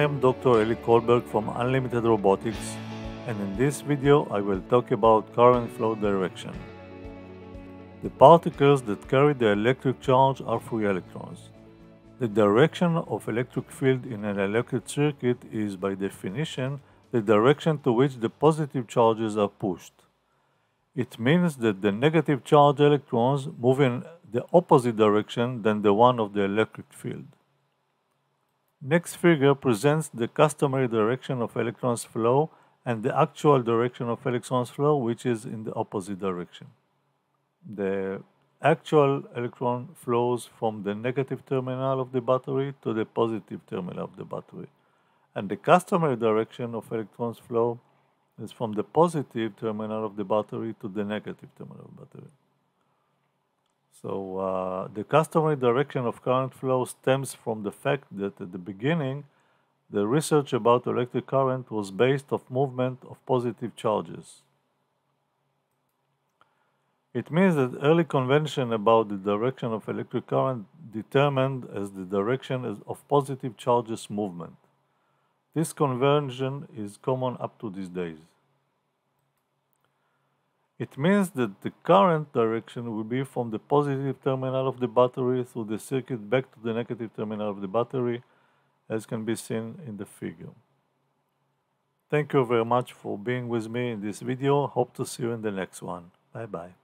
am Dr. Eli Kolberg from Unlimited Robotics, and in this video I will talk about current flow direction. The particles that carry the electric charge are free electrons. The direction of electric field in an electric circuit is, by definition, the direction to which the positive charges are pushed. It means that the negative charge electrons move in the opposite direction than the one of the electric field. Next figure presents the customary direction of electrons flow and the actual direction of electrons flow, which is in the opposite direction. The actual electron flows from the negative terminal of the battery to the positive terminal of the battery. And the customary direction of electrons flow is from the positive terminal of the battery to the negative terminal of the battery. So the customary direction of current flow stems from the fact that at the beginning, the research about electric current was based on movement of positive charges. It means that early convention about the direction of electric current determined as the direction of positive charges movement. This convention is common up to these days. It means that the current direction will be from the positive terminal of the battery through the circuit back to the negative terminal of the battery, as can be seen in the figure. Thank you very much for being with me in this video. Hope to see you in the next one. Bye bye.